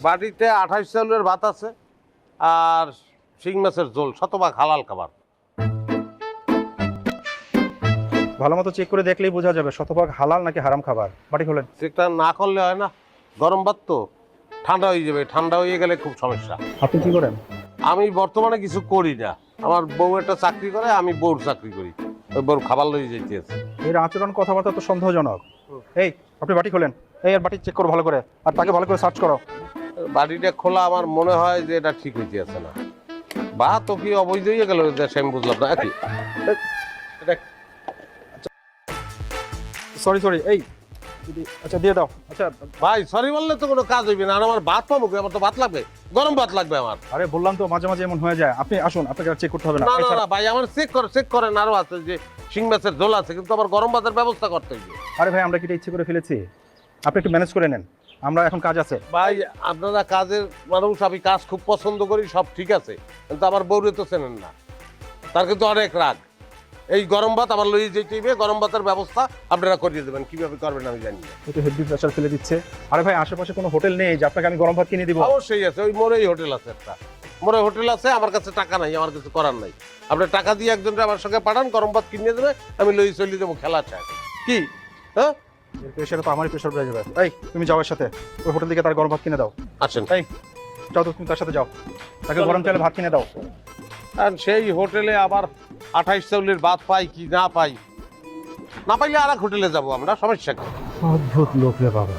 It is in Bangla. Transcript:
বাড়িতে 28 চাউলের ভাত আছে আর শিং মাছের ঝোল, শতভাগ হালাল খাবার। ভালো মতো চেক করে দেখলেই বোঝা যাবে শতভাগ হালাল নাকি হারাম খাবার। বাটি খোলেন। চেকটা না করলে হয় না, গরম ভাত তো ঠান্ডা হয়ে যাবে, ঠান্ডা হয়ে গেলে খুব সমস্যা। আপনি কি করেন? আমি বর্তমানে কিছু করি না, আমার বউ একটা চাকরি করে, আমি বউর চাকরি করি, ওই বউর খাবার লই যেতে আছে। এর আচরণ কথাবার্তা তো সন্দেহজনক। এই আপনি বাটি খোলেন। এই আর বাটি চেক করো ভালো করে, আর তাকে ভালো করে সার্চ করো। বাড়িটা খোলা আমার মনে হয় যে এটা ঠিক হইতে আছে না, বা তো কি অবৈধ হয়ে গেল দেশে, আমি বুঝলাম না কি। সরি সরি, এই আচ্ছা দিয়ে দাও। আচ্ছা ভাই সরি বললে তো কোনো কাজ হইবে না, আর আমার ভাত পাবো কি? আমার তো ভাত লাগবে, গরম ভাত লাগবে আমার। আরে বললাম তো মাঝে মাঝে এমন হয়ে যায়। আপনি আসুন, আপনাকে চেক করতে হবে না। না না না ভাই, আমার চেক করেন, আরো আছে যে শিং মাছের ঝোল আছে, কিন্তু আমার গরম ভাতের ব্যবস্থা করতে হইবে। আরে ভাই আমরা কি এটা ইচ্ছে করে ফেলেছি? আপনি একটু ম্যানেজ করে নেন, আমরা এখন কাজ আছে। ভাই আপনারা কাজের মানুষ, আমি কাজ খুব পছন্দ করি, সব ঠিক আছে, কিন্তু আমার বউরে তো চেনেন না, তার কিন্তু অনেক রাগ। এই গরম ভাত আমার লইয়ে যেতে হইবে, গরম ভাতের ব্যবস্থা আপনারা করিয়ে দেবেন, কিভাবে করবেন আমি জানি না। একটু হেভি প্রেশার ফেলে দিচ্ছে। আরে ভাই আশেপাশে কোনো হোটেল নেই যে আপনাকে আমি গরম ভাত কিনে দিব? অবশ্যই আছে, ওই মোড়েই হোটেল আছে একটা, মোড়ে হোটেল আছে, আমার কাছে টাকা নাই, আমার কিছু করার নাই। আপনি টাকা দিয়ে একজনকে আমার সঙ্গে পাঠান, গরম ভাত কিনে দেবে, আমি লইয়ে চলে দেবো, খেলা চাই কি? হ্যাঁ এর প্রেশারে তো আমারই প্রেশার বেড়ে যাবে। এই তুমি যাও এর সাথে, ওই হোটেল থেকে তার গরম ভাত কিনে দাও। আসেন। এই যাও তো, তুমি তার সাথে যাও, তাকে গরম চালে ভাত কিনে দাও। আর সেই হোটেলে আবার 28 চাউলের ভাত পাই কি না পাই, না পাইলে আর এক হোটেলে যাবো আমরা, সমস্যা কি? অদ্ভুত লোক রে বাবা।